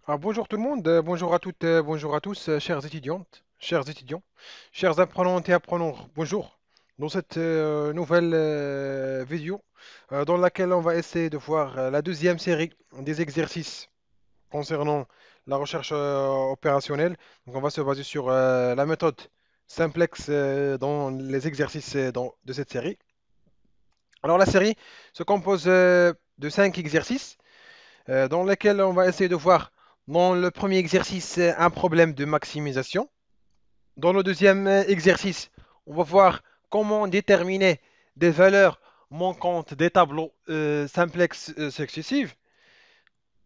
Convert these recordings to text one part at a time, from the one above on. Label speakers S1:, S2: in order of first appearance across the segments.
S1: Bonjour tout le monde, bonjour à toutes, bonjour à tous, chères étudiantes, chers étudiants, chers apprenantes et apprenants, bonjour. Dans cette nouvelle vidéo, dans laquelle on va essayer de voir la deuxième série des exercices concernant la recherche opérationnelle. Donc on va se baser sur la méthode simplex dans les exercices de cette série. Alors la série se compose de 5 exercices dans lesquels on va essayer de voir dans le premier exercice un problème de maximisation. Dans le deuxième exercice, on va voir comment déterminer des valeurs manquantes des tableaux simplex successifs.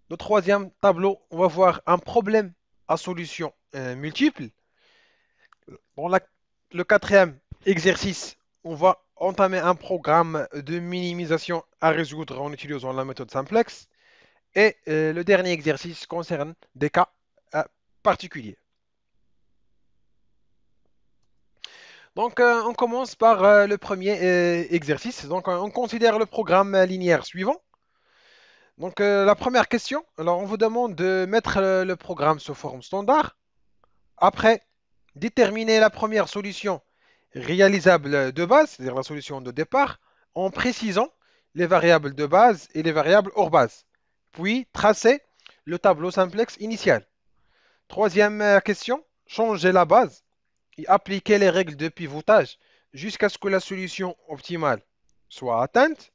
S1: Le troisième tableau, on va voir un problème à solution multiple. Dans le quatrième exercice, on va entamer un programme de minimisation à résoudre en utilisant la méthode simplex. Et le dernier exercice concerne des cas particuliers. Donc, on commence par le premier exercice. Donc, on considère le programme linéaire suivant. Donc, la première question. Alors, on vous demande de mettre le programme sous forme standard. Après, déterminer la première solution réalisable de base, c'est-à-dire la solution de départ, en précisant les variables de base et les variables hors base. Puis, tracer le tableau simplex initial. Troisième question, changer la base et appliquer les règles de pivotage jusqu'à ce que la solution optimale soit atteinte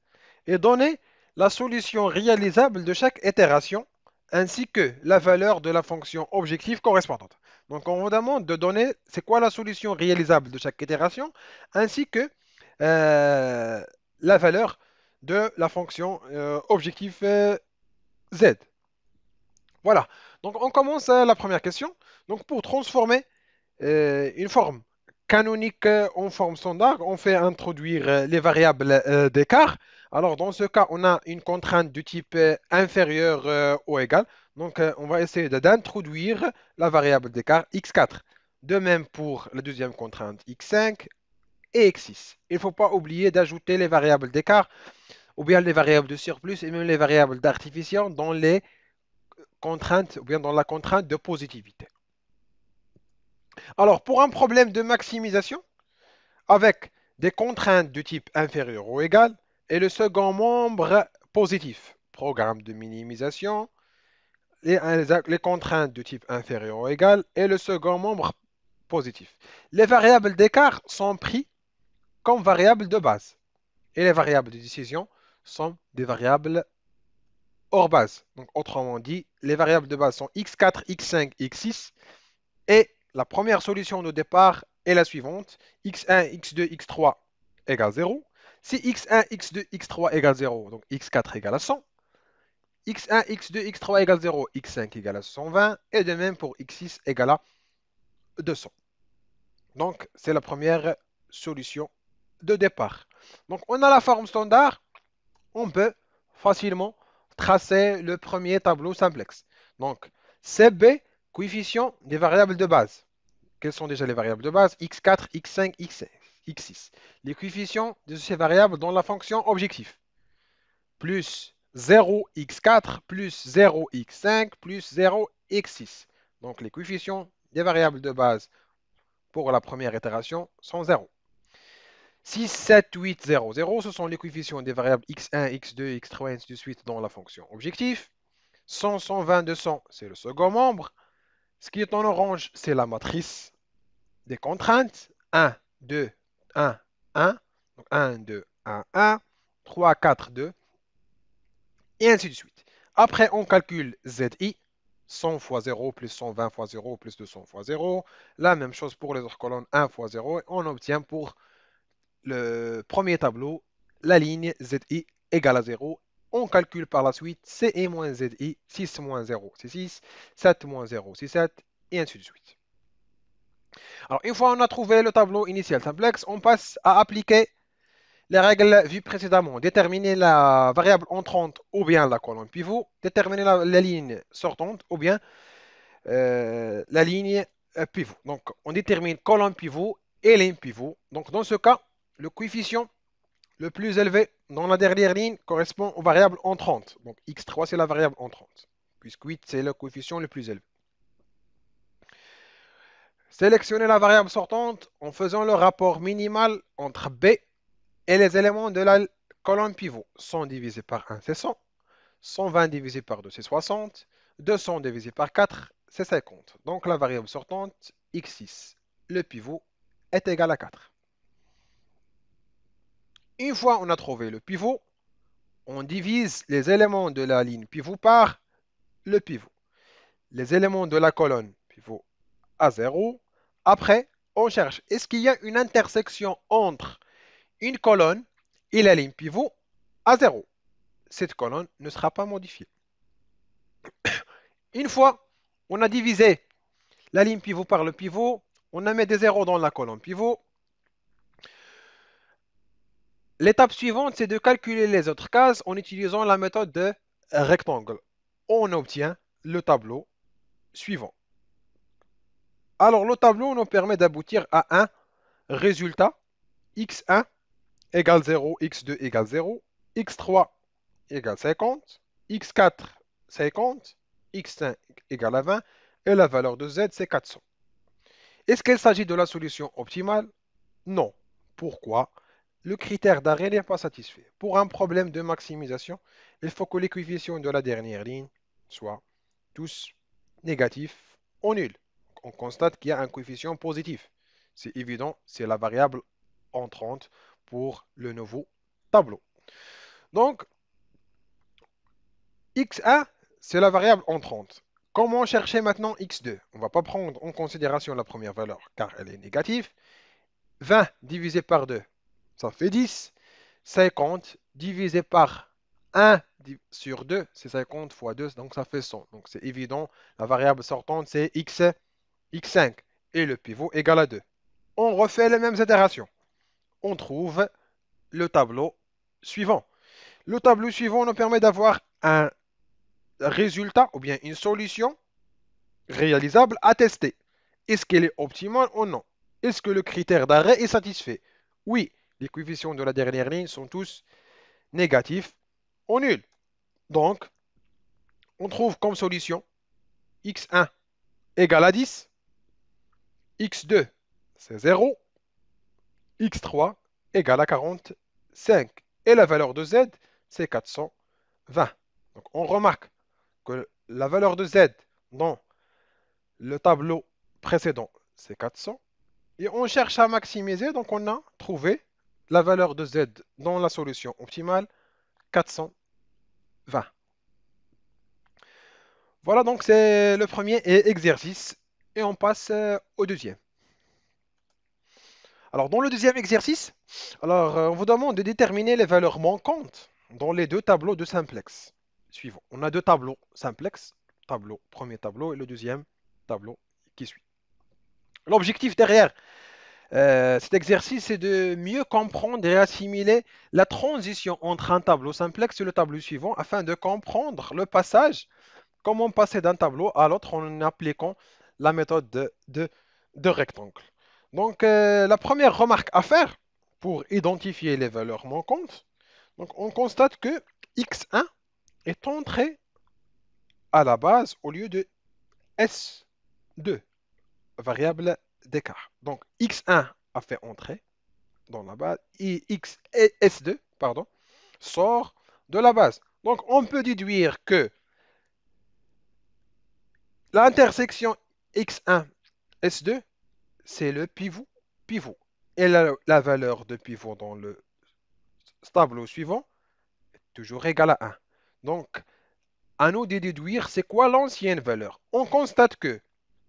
S1: et donner la solution réalisable de chaque itération ainsi que la valeur de la fonction objective correspondante. Donc on vous demande de donner c'est quoi la solution réalisable de chaque itération ainsi que euh, la valeur de la fonction objectif Z. Voilà. Donc on commence la première question. Donc pour transformer une forme canonique en forme standard, on fait introduire les variables d'écart. Alors, dans ce cas, on a une contrainte du type inférieur ou égal. Donc, on va essayer d'introduire la variable d'écart x4. De même pour la deuxième contrainte x5 et x6. Il ne faut pas oublier d'ajouter les variables d'écart ou bien les variables de surplus et même les variables d'artificiel dans les contraintes ou bien dans la contrainte de positivité. Alors, pour un problème de maximisation, avec des contraintes du type inférieur ou égal, et le second membre positif, programme de minimisation, les contraintes du type inférieur ou égal, et le second membre positif. Les variables d'écart sont prises comme variables de base, et les variables de décision sont des variables hors base. Donc, autrement dit, les variables de base sont x4, x5, x6, et la première solution de départ est la suivante. x1, x2, x3 égale 0. Si x1, x2, x3 égale 0, donc x4 égale à 100. x1, x2, x3 égale 0, x5 égale à 120. Et de même pour x6 égale à 200. Donc, c'est la première solution de départ. Donc, on a la forme standard. On peut facilement tracer le premier tableau simplex. Donc, CB, coefficient des variables de base. Quelles sont déjà les variables de base? x4, x5, x6. Les coefficients de ces variables dans la fonction objectif. Plus 0x4 plus 0x5 plus 0x6. Donc les coefficients des variables de base pour la première itération sont 0. 6, 7, 8, 0, 0, ce sont les coefficients des variables x1, x2, x3, ainsi de suite dans la fonction objectif. 100, 120, 200, c'est le second membre. Ce qui est en orange, c'est la matrice des contraintes. 1, 2, 1, 1. Donc 1, 2, 1, 1. 3, 4, 2. Et ainsi de suite. Après, on calcule ZI. 100 fois 0 plus 120 fois 0 plus 200 fois 0. La même chose pour les autres colonnes 1 fois 0. Et on obtient pour le premier tableau la ligne ZI égale à 0. On calcule par la suite CI moins ZI. 6 moins 0, c'est 6. 7 moins 0, c'est 7. Et ainsi de suite. Alors, une fois on a trouvé le tableau initial simplex, on passe à appliquer les règles vues précédemment. Déterminer la variable entrante ou bien la colonne pivot. Déterminer la ligne sortante ou bien la ligne pivot. Donc, on détermine colonne pivot et ligne pivot. Donc, dans ce cas, le coefficient le plus élevé dans la dernière ligne correspond aux variables entrantes. Donc, x3, c'est la variable entrante. puisque 8, c'est le coefficient le plus élevé. Sélectionnez la variable sortante en faisant le rapport minimal entre B et les éléments de la colonne pivot. 100 divisé par 1, c'est 100. 120 divisé par 2, c'est 60. 200 divisé par 4, c'est 50. Donc la variable sortante, x6, le pivot, est égal à 4. Une fois on a trouvé le pivot, on divise les éléments de la ligne pivot par le pivot. Les éléments de la colonne pivot à 0. Après, on cherche, est-ce qu'il y a une intersection entre une colonne et la ligne pivot à 0? Cette colonne ne sera pas modifiée. Une fois on a divisé la ligne pivot par le pivot, on a mis des zéros dans la colonne pivot. L'étape suivante, c'est de calculer les autres cases en utilisant la méthode de rectangle. On obtient le tableau suivant. Alors, le tableau nous permet d'aboutir à un résultat x1 égale 0, x2 égale 0, x3 égale 50, x4 50, x5 égale à 20 et la valeur de z c'est 400. Est-ce qu'il s'agit de la solution optimale? Non. Pourquoi? Le critère d'arrêt n'est pas satisfait. Pour un problème de maximisation, il faut que les coefficients de la dernière ligne soient tous négatifs ou nuls. On constate qu'il y a un coefficient positif. C'est évident, c'est la variable entrante pour le nouveau tableau. Donc, x1, c'est la variable entrante. Comment chercher maintenant x2? On ne va pas prendre en considération la première valeur car elle est négative. 20 divisé par 2, ça fait 10. 50 divisé par 1 sur 2, c'est 50 fois 2, donc ça fait 100. Donc c'est évident, la variable sortante c'est x5 et le pivot égal à 2. On refait les mêmes itérations. On trouve le tableau suivant. Le tableau suivant nous permet d'avoir un résultat ou bien une solution réalisable à tester. Est-ce qu'elle est optimale ou non? Est-ce que le critère d'arrêt est satisfait? Oui, les coefficients de la dernière ligne sont tous négatifs ou nuls. Donc, on trouve comme solution x1 égale à 10, x2 c'est 0, x3 égale à 45 et la valeur de z c'est 420. Donc, on remarque que la valeur de z dans le tableau précédent c'est 400 et on cherche à maximiser, donc on a trouvé la valeur de z dans la solution optimale 420. Voilà, donc c'est le premier exercice et on passe au deuxième. Alors, dans le deuxième exercice, on vous demande de déterminer les valeurs manquantes dans les deux tableaux de simplex suivants. On a deux tableaux simplex, premier tableau et le deuxième tableau qui suit. L'objectif derrière cet exercice, c'est de mieux comprendre et assimiler la transition entre un tableau simplex et le tableau suivant afin de comprendre le passage, comment passer d'un tableau à l'autre en appliquant la méthode de rectangle. Donc, la première remarque à faire pour identifier les valeurs manquantes, donc on constate que x1 est entré à la base au lieu de s2, variable d'écart. Donc, x1 a fait entrer dans la base et s2 pardon, sort de la base. Donc, on peut déduire que l'intersection x1 s2 c'est le pivot. Et la valeur de pivot dans le tableau suivant est toujours égale à 1. Donc, à nous de déduire c'est quoi l'ancienne valeur. On constate que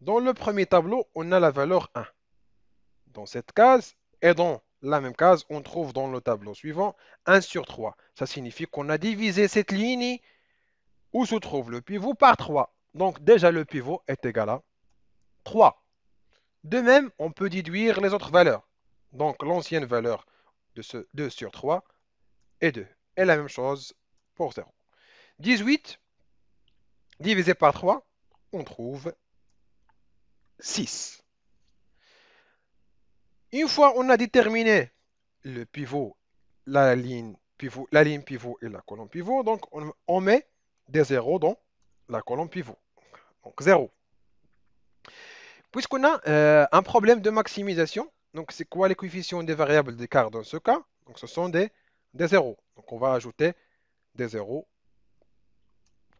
S1: dans le premier tableau, on a la valeur 1. Dans cette case et dans la même case, on trouve dans le tableau suivant 1 sur 3. Ça signifie qu'on a divisé cette ligne où se trouve le pivot par 3. Donc déjà le pivot est égal à 3. De même, on peut déduire les autres valeurs. Donc l'ancienne valeur de ce 2 sur 3 est 2. Et la même chose pour 0. 18 divisé par 3, on trouve 6. Une fois on a déterminé le pivot, la ligne pivot et la colonne pivot, donc on met des zéros dans la colonne pivot. Donc 0. Puisqu'on a un problème de maximisation, donc c'est quoi les coefficients des variables d'écart dans ce cas? Donc ce sont des zéros. Donc on va ajouter des zéros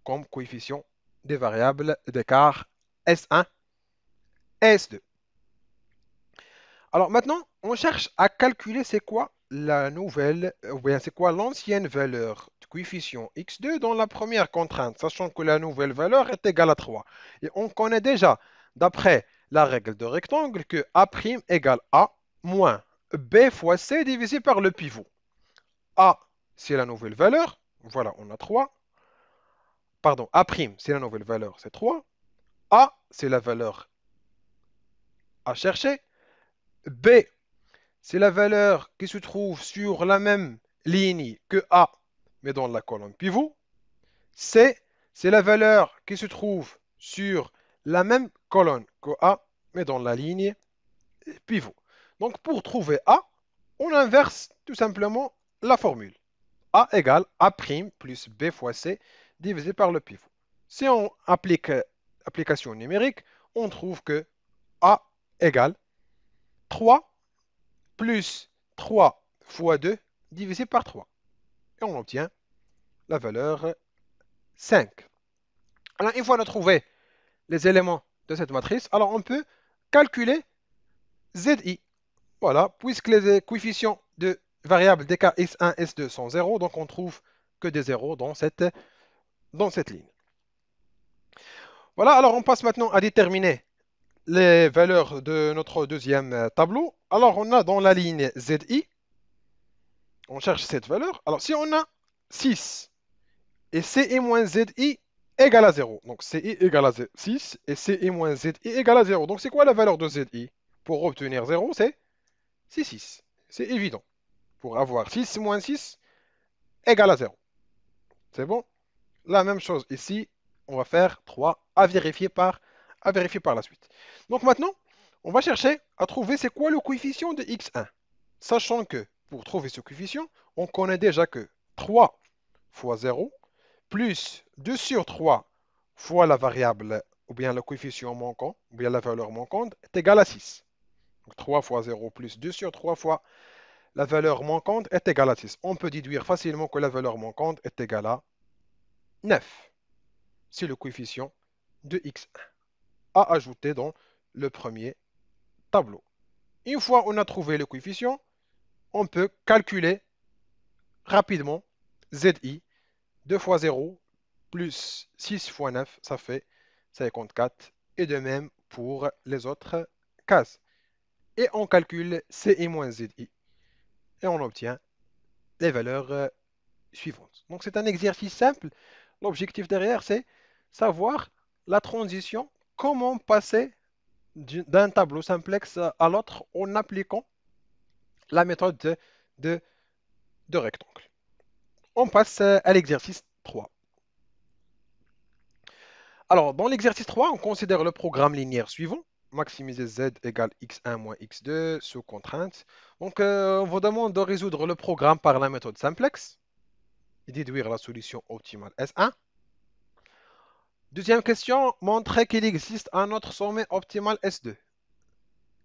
S1: comme coefficient des variables d'écart S1 et S2. Alors maintenant, on cherche à calculer c'est quoi la nouvelle, ou bien c'est quoi l'ancienne valeur du coefficient x2 dans la première contrainte, sachant que la nouvelle valeur est égale à 3. Et on connaît déjà, d'après la règle de rectangle, que A' égale A moins B fois C divisé par le pivot. A, c'est la nouvelle valeur. Voilà, on a 3. Pardon, A', c'est la nouvelle valeur, c'est 3. A, c'est la valeur à chercher. B, c'est la valeur qui se trouve sur la même ligne que A, mais dans la colonne pivot. C, c'est la valeur qui se trouve sur la même colonne que A, mais dans la ligne pivot. Donc pour trouver A, on inverse tout simplement la formule. A égale A' plus B fois C divisé par le pivot. Si on applique application numérique, on trouve que A égale 3 plus 3 fois 2 divisé par 3. Et on obtient la valeur 5. Alors, une fois qu'on a trouvé les éléments de cette matrice, alors on peut calculer ZI. Voilà, puisque les coefficients de variables d'écart S1, S2 sont 0, donc on trouve que des zéros dans cette ligne. Voilà, alors on passe maintenant à déterminer les valeurs de notre deuxième tableau. Alors on a dans la ligne ZI, on cherche cette valeur. Alors si on a 6 et CI moins ZI égale à 0. Donc CI égale à 6 et CI moins ZI égale à 0. Donc c'est quoi la valeur de ZI? Pour obtenir 0, c'est 6. C'est évident. Pour avoir 6 moins 6 égale à 0. C'est bon? La même chose ici, on va faire 3 à vérifier par la suite. Donc maintenant, on va chercher à trouver c'est quoi le coefficient de x1. Sachant que pour trouver ce coefficient, on connaît déjà que 3 fois 0 plus 2 sur 3 fois la variable ou bien le coefficient manquant ou bien la valeur manquante est égal à 6. Donc 3 fois 0 plus 2 sur 3 fois la valeur manquante est égale à 6. On peut déduire facilement que la valeur manquante est égale à 9. C'est le coefficient de x1 à ajouter dans le premier tableau. Une fois on a trouvé le coefficient, on peut calculer rapidement ZI. 2 fois 0 plus 6 fois 9, ça fait 54. Et de même pour les autres cases. Et on calcule CI moins ZI. Et on obtient les valeurs suivantes. Donc c'est un exercice simple. L'objectif derrière, c'est savoir la transition, comment passer d'un tableau simplex à l'autre en appliquant la méthode de, de rectangle. On passe à l'exercice 3. Alors, dans l'exercice 3, on considère le programme linéaire suivant. Maximiser z égale x1 moins x2 sous contrainte. Donc, on vous demande de résoudre le programme par la méthode simplex et déduire la solution optimale S1. Deuxième question, montrer qu'il existe un autre sommet optimal S2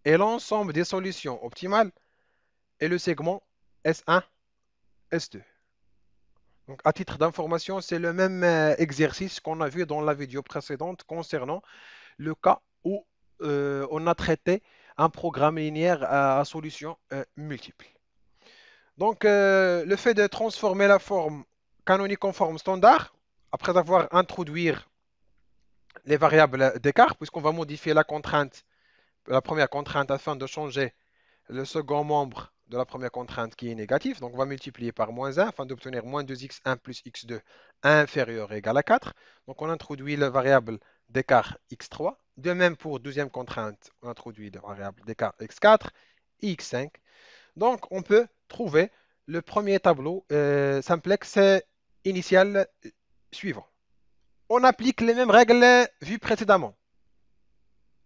S1: et l'ensemble des solutions optimales est le segment S1, S2. Donc, à titre d'information, c'est le même exercice qu'on a vu dans la vidéo précédente concernant le cas où on a traité un programme linéaire à solution multiple. Donc, le fait de transformer la forme canonique en forme standard, après avoir introduit les variables d'écart, puisqu'on va modifier la première contrainte afin de changer le second membre de la première contrainte qui est négatif. Donc, on va multiplier par moins 1 afin d'obtenir moins 2x1 plus x2 inférieur ou égal à 4. Donc, on introduit la variable d'écart x3. De même pour deuxième contrainte, on introduit la variable d'écart x4 et x5. Donc, on peut trouver le premier tableau simplex initial suivant. On applique les mêmes règles vues précédemment.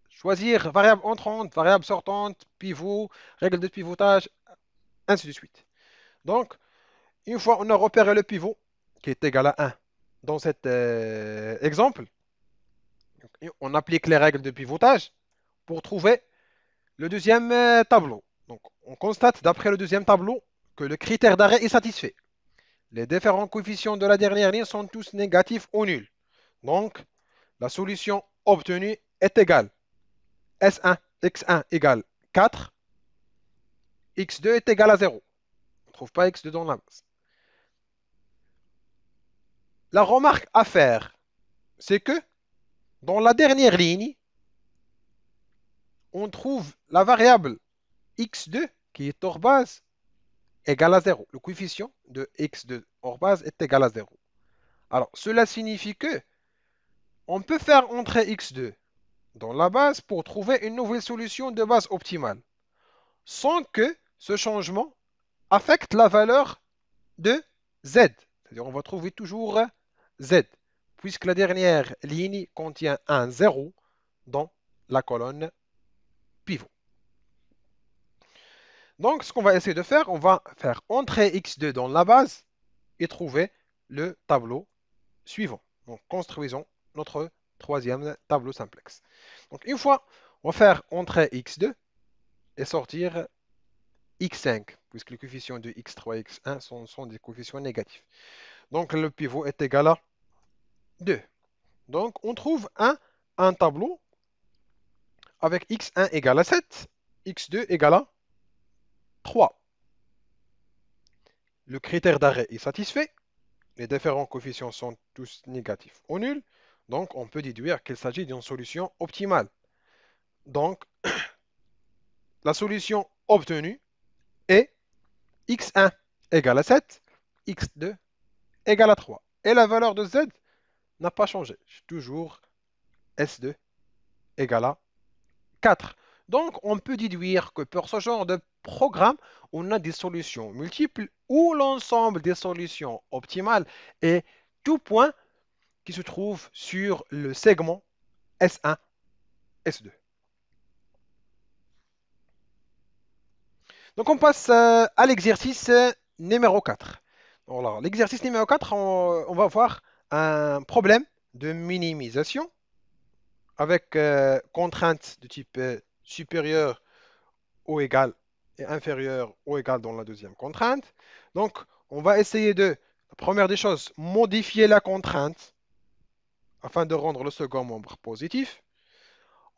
S1: Choisir variable entrante, variable sortante, pivot, règle de pivotage, ainsi de suite. Donc, une fois on a repéré le pivot, qui est égal à 1, dans cet exemple, on applique les règles de pivotage pour trouver le deuxième tableau. Donc, on constate d'après le deuxième tableau que le critère d'arrêt est satisfait. Les différents coefficients de la dernière ligne sont tous négatifs ou nuls. Donc, la solution obtenue est égale S1, X1 égale 4, X2 est égal à 0. On ne trouve pas X2 dans la base. La remarque à faire, c'est que dans la dernière ligne, on trouve la variable X2 qui est hors base égale à 0. Le coefficient de X2 hors base est égal à 0. Alors, cela signifie que on peut faire entrer X2 dans la base pour trouver une nouvelle solution de base optimale, sans que ce changement affecte la valeur de Z. C'est-à-dire on va trouver toujours Z, puisque la dernière ligne contient un 0 dans la colonne pivot. Donc, ce qu'on va essayer de faire, on va faire entrer X2 dans la base et trouver le tableau suivant. Donc, construisons notre troisième tableau simplex. Donc, une fois, on va faire entrer X2 et sortir X5, puisque les coefficients de X3 et X1 sont des coefficients négatifs. Donc, le pivot est égal à 2. Donc, on trouve un tableau avec X1 égale à 7, X2 égale à 3. Le critère d'arrêt est satisfait. Les différents coefficients sont tous négatifs ou nuls. Donc, on peut déduire qu'il s'agit d'une solution optimale. Donc, la solution obtenue est X1 égale à 7, X2 égale à 3. Et la valeur de Z n'a pas changé. Toujours S2 égale à 4. Donc, on peut déduire que pour ce genre de programme, on a des solutions multiples ou l'ensemble des solutions optimales est tout point qui se trouve sur le segment S1, S2. Donc, on passe à l'exercice numéro 4. Alors, l'exercice numéro 4, on va voir un problème de minimisation avec contrainte de type supérieur ou égal et inférieur ou égal dans la deuxième contrainte. Donc, on va essayer de, la première des choses, modifier la contrainte afin de rendre le second membre positif.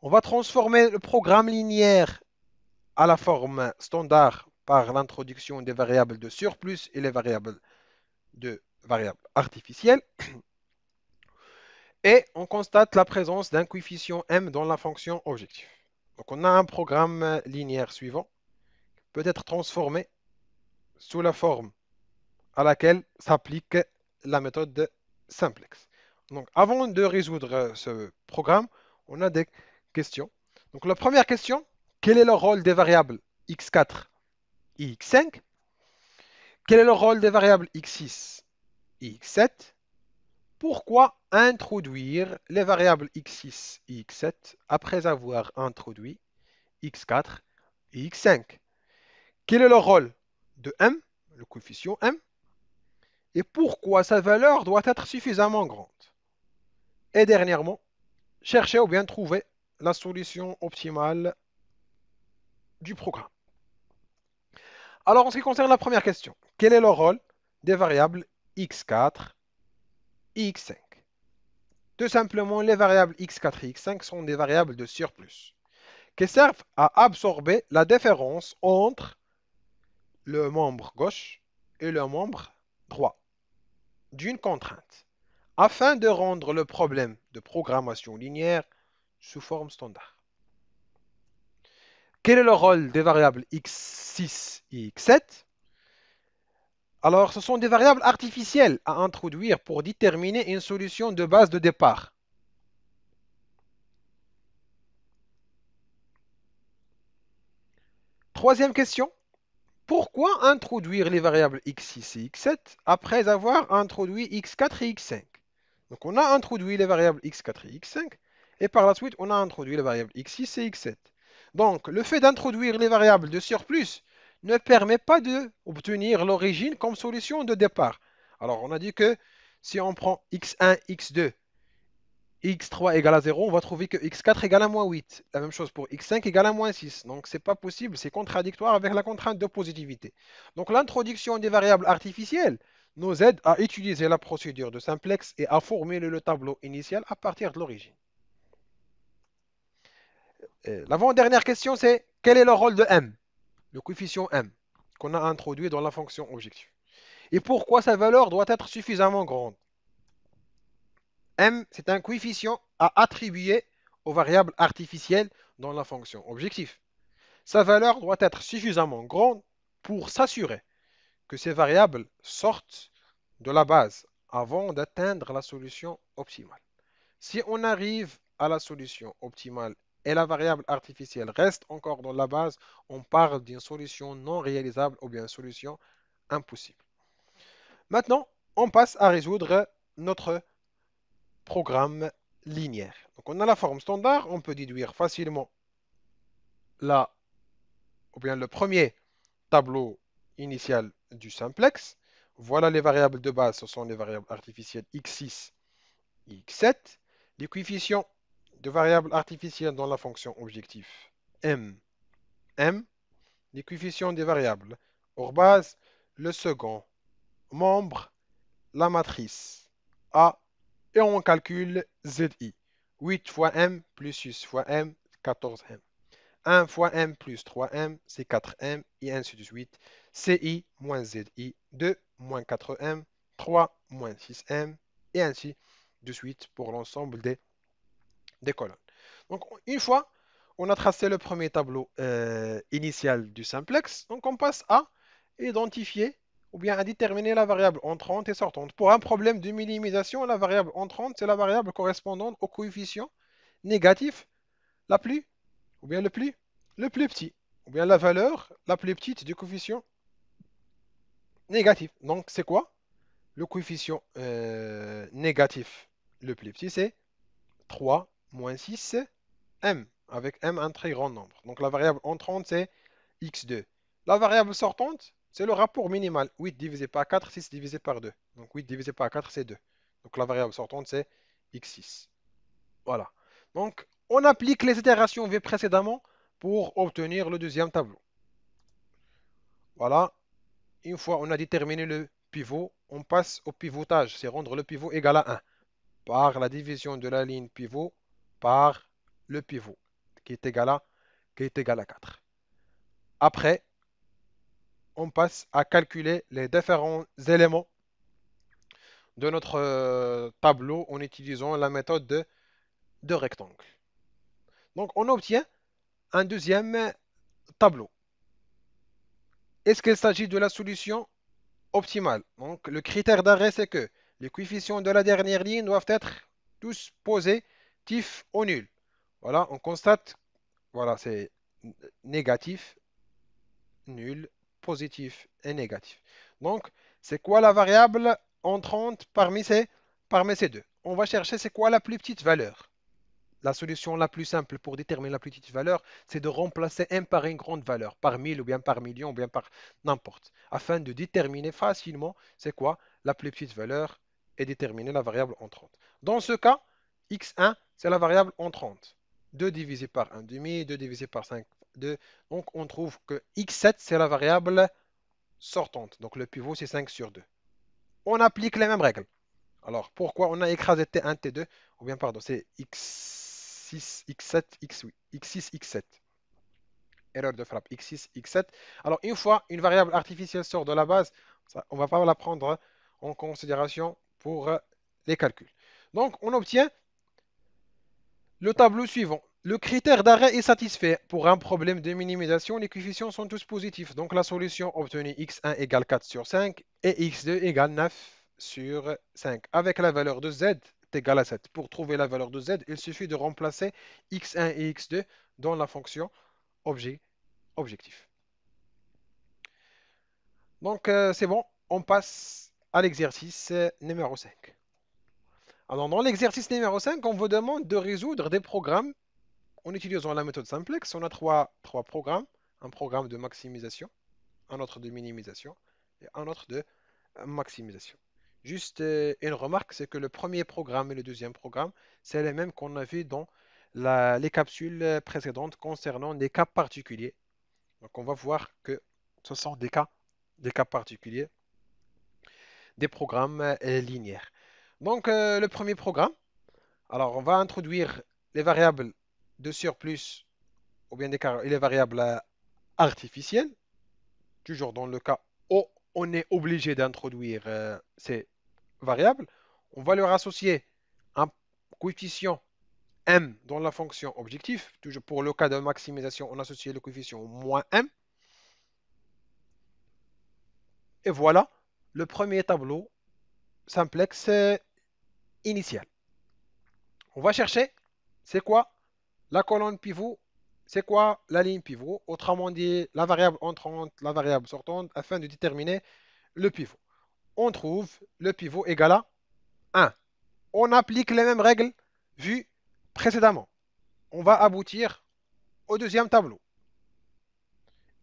S1: On va transformer le programme linéaire à la forme standard par l'introduction des variables de surplus et les variables artificielles. Et on constate la présence d'un coefficient m dans la fonction objectif. Donc on a un programme linéaire suivant, peut être transformé sous la forme à laquelle s'applique la méthode simplex. Donc avant de résoudre ce programme, on a des questions. Donc la première question, quel est le rôle des variables x4 et x5? Quel est le rôle des variables x6 et x7? Pourquoi introduire les variables x6 et x7 après avoir introduit x4 et x5? Quel est le rôle de m, le coefficient m? Et pourquoi sa valeur doit être suffisamment grande? Et dernièrement, chercher ou bien trouver la solution optimale du programme. Alors, en ce qui concerne la première question, quel est le rôle des variables x4 et x5? Tout simplement, les variables x4 et x5 sont des variables de surplus qui servent à absorber la différence entre le membre gauche et le membre droit d'une contrainte, afin de rendre le problème de programmation linéaire sous forme standard. Quel est le rôle des variables x6 et x7? Alors, ce sont des variables artificielles à introduire pour déterminer une solution de base de départ. Troisième question. Pourquoi introduire les variables x6 et x7 après avoir introduit x4 et x5? Donc, on a introduit les variables x4 et x5 et par la suite, on a introduit les variables x6 et x7. Donc, le fait d'introduire les variables de surplus ne permet pas d'obtenir l'origine comme solution de départ. Alors, on a dit que Si on prend x1, x2, x3 égale à 0, on va trouver que x4 égale à moins 8. La même chose pour x5 égale à moins 6. Donc, c'est pas possible, c'est contradictoire avec la contrainte de positivité. Donc, l'introduction des variables artificielles nous aide à utiliser la procédure de simplex et à formuler le tableau initial à partir de l'origine. L'avant-dernière question, c'est quel est le rôle de m, le coefficient m, qu'on a introduit dans la fonction objectif? Et pourquoi sa valeur doit être suffisamment grande? M, c'est un coefficient à attribuer aux variables artificielles dans la fonction objectif. Sa valeur doit être suffisamment grande pour s'assurer que ces variables sortent de la base avant d'atteindre la solution optimale. Si on arrive à la solution optimale et la variable artificielle reste encore dans la base, on parle d'une solution non réalisable ou bien une solution impossible. Maintenant, on passe à résoudre notre programme linéaire. Donc on a la forme standard, on peut déduire facilement la, ou bien le premier tableau initial du simplex. Voilà les variables de base, ce sont les variables artificielles x6 et x7. Les coefficients de variables artificielles dans la fonction objectif m, m. Les coefficients des variables hors base, le second membre, la matrice A, et on calcule ZI. 8 fois M plus 6 fois M, 14M. 1 fois M plus 3M, c'est 4M, et ainsi de suite. CI moins ZI, 2 moins 4M, 3 moins 6M, et ainsi de suite pour l'ensemble des colonnes. Donc, une fois on a tracé le premier tableau initial du simplex, donc on passe à identifier ou bien à déterminer la variable entrante et sortante. Pour un problème de minimisation, la variable entrante, c'est la variable correspondante au coefficient négatif la plus, ou bien le plus petit, ou bien la valeur la plus petite du coefficient négatif. Donc, c'est quoi? Le coefficient négatif le plus petit, c'est 3 moins 6 m, avec m un très grand nombre. Donc la variable entrante, c'est x2. La variable sortante, c'est le rapport minimal. 8 divisé par 4, 6 divisé par 2. Donc 8 divisé par 4, c'est 2. Donc la variable sortante, c'est x6. Voilà. Donc on applique les itérations vues précédemment pour obtenir le deuxième tableau. Voilà. Une fois on a déterminé le pivot, on passe au pivotage. C'est rendre le pivot égal à 1 par la division de la ligne pivot par le pivot qui est égal à 4. Après, on passe à calculer les différents éléments de notre tableau en utilisant la méthode de rectangle. Donc, on obtient un deuxième tableau. Est-ce qu'il s'agit de la solution optimale? Donc, le critère d'arrêt, c'est que les coefficients de la dernière ligne doivent être tous positifs ou nuls. Voilà, on constate, voilà, c'est négatif, nul, positif et négatif. Donc, c'est quoi la variable entrante parmi ces deux? On va chercher c'est quoi la plus petite valeur. La solution la plus simple pour déterminer la plus petite valeur, c'est de remplacer m par une grande valeur, par 1000 ou bien par million ou bien par n'importe, afin de déterminer facilement c'est quoi la plus petite valeur et déterminer la variable entrante. Dans ce cas, x1, c'est la variable entrante. 2 divisé par 1 demi, 2 divisé par 5, 2. Donc on trouve que x7, c'est la variable sortante. Donc le pivot, c'est 5 sur 2. On applique les mêmes règles. Alors, pourquoi on a écrasé T1, T2? Ou bien, pardon, c'est X6, X7, X8, X6, X7. Erreur de frappe, X6, X7. Alors, une fois une variable artificielle sort de la base, ça, on ne va pas la prendre en considération pour les calculs. Donc, on obtient le tableau suivant. Le critère d'arrêt est satisfait. Pour un problème de minimisation, les coefficients sont tous positifs. Donc la solution obtenue x1 égale 4 sur 5 et x2 égale 9 sur 5. Avec la valeur de z est égale à 7. Pour trouver la valeur de z, il suffit de remplacer x1 et x2 dans la fonction objectif. Donc c'est bon, on passe à l'exercice numéro 5. Alors dans l'exercice numéro 5, on vous demande de résoudre des programmes en utilisant la méthode simplex. On a trois programmes. Un programme de maximisation, un autre de minimisation et un autre de maximisation. Juste une remarque, c'est que le premier programme et le deuxième programme, c'est les mêmes qu'on a vu dans les capsules précédentes concernant des cas particuliers. Donc on va voir que ce sont des cas particuliers, des programmes linéaires. Donc le premier programme, alors on va introduire les variables de surplus ou bien d'écart et les variables artificielles, toujours dans le cas où on est obligé d'introduire ces variables. On va leur associer un coefficient m dans la fonction objectif. Toujours pour le cas de maximisation, on associe le coefficient moins m. Et voilà le premier tableau simplex initial. On va chercher, c'est quoi la colonne pivot, c'est quoi la ligne pivot, autrement dit la variable entrante, la variable sortante, afin de déterminer le pivot. On trouve le pivot égal à 1. On applique les mêmes règles vues précédemment. On va aboutir au deuxième tableau.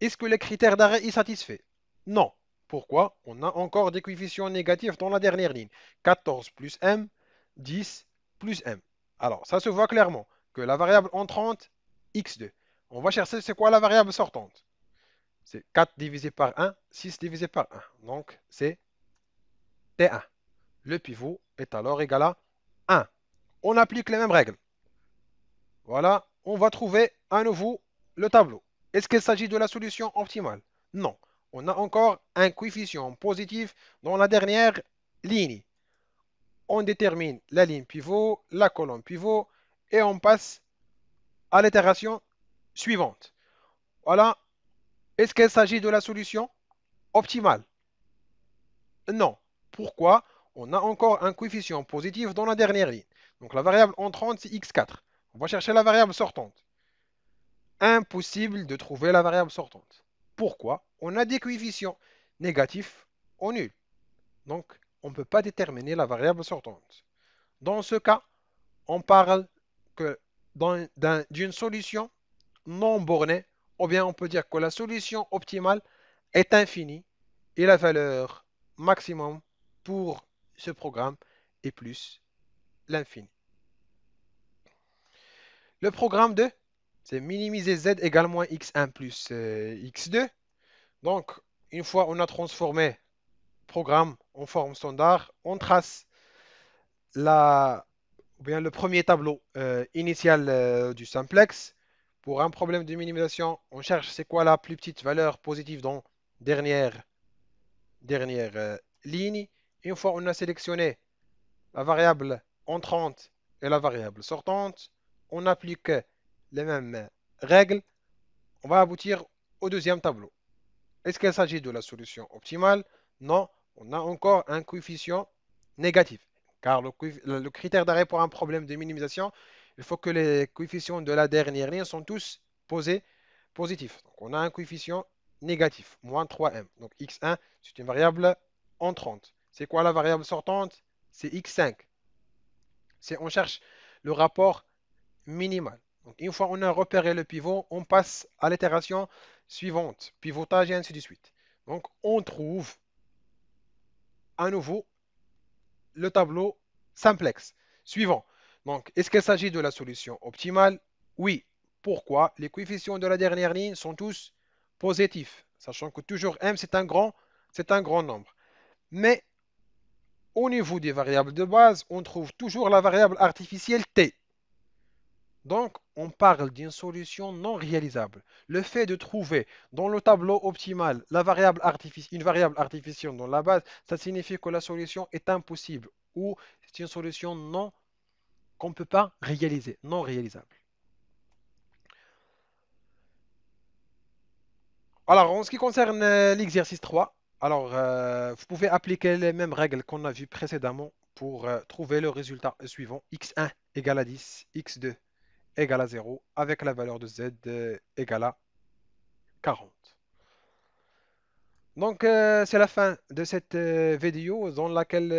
S1: Est-ce que les critères d'arrêt est satisfait? Non. Pourquoi? On a encore des coefficients négatifs dans la dernière ligne. 14 plus m, 10 plus m. Alors, ça se voit clairement que la variable entrante, x2. On va chercher c'est quoi la variable sortante. C'est 4 divisé par 1, 6 divisé par 1. Donc, c'est T1. Le pivot est alors égal à 1. On applique les mêmes règles. Voilà, on va trouver à nouveau le tableau. Est-ce qu'il s'agit de la solution optimale? Non. On a encore un coefficient positif dans la dernière ligne. On détermine la ligne pivot, la colonne pivot, et on passe à l'itération suivante. Voilà. Est-ce qu'il s'agit de la solution optimale? Non. Pourquoi? On a encore un coefficient positif dans la dernière ligne. Donc la variable entrante, c'est x4. On va chercher la variable sortante. Impossible de trouver la variable sortante. Pourquoi? On a des coefficients négatifs ou nuls. Donc, on ne peut pas déterminer la variable sortante. Dans ce cas, on parle que d'une solution non bornée, ou bien on peut dire que la solution optimale est infinie et la valeur maximum pour ce programme est plus l'infini. Le programme 2, c'est minimiser z égale moins x1 plus x2. Donc, une fois on a transformé programme en forme standard, on trace ou bien le premier tableau initial du simplex. Pour un problème de minimisation, on cherche c'est quoi la plus petite valeur positive dans dernière, dernière ligne. Une fois on a sélectionné la variable entrante et la variable sortante, on applique les mêmes règles. On va aboutir au deuxième tableau. Est-ce qu'il s'agit de la solution optimale? Non, on a encore un coefficient négatif. Car le critère d'arrêt pour un problème de minimisation, il faut que les coefficients de la dernière ligne sont tous posés positifs. Donc on a un coefficient négatif, moins 3m. Donc x1, c'est une variable entrante. C'est quoi la variable sortante? C'est x5. On cherche le rapport minimal. Donc, une fois on a repéré le pivot, on passe à l'itération suivante, pivotage et ainsi de suite. Donc, on trouve à nouveau le tableau simplex suivant. Donc, est-ce qu'il s'agit de la solution optimale? Oui. Pourquoi? Les coefficients de la dernière ligne sont tous positifs, sachant que toujours m c'est un grand nombre. Mais au niveau des variables de base, on trouve toujours la variable artificielle t. Donc, on parle d'une solution non réalisable. Le fait de trouver dans le tableau optimal une variable artificielle dans la base, ça signifie que la solution est impossible ou c'est une solution non qu'on ne peut pas réaliser, non réalisable. Alors, en ce qui concerne l'exercice 3, alors vous pouvez appliquer les mêmes règles qu'on a vues précédemment pour trouver le résultat suivant. x1 égale à 10, x2 égale à 0, avec la valeur de z égale à 40. Donc, c'est la fin de cette vidéo dans laquelle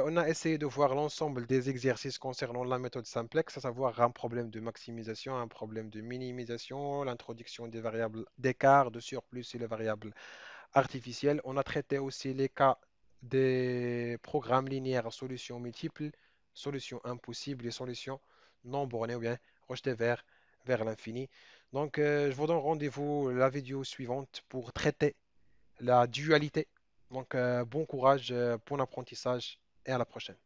S1: on a essayé de voir l'ensemble des exercices concernant la méthode simplex, à savoir un problème de maximisation, un problème de minimisation, l'introduction des variables d'écart, de surplus et les variables artificielles. On a traité aussi les cas des programmes linéaires à solutions multiples, solutions impossibles et solutions non bornées ou bien rejetées vers l'infini. Donc, je vous donne rendez-vous la vidéo suivante pour traiter la dualité. Donc, bon courage, bon apprentissage et à la prochaine.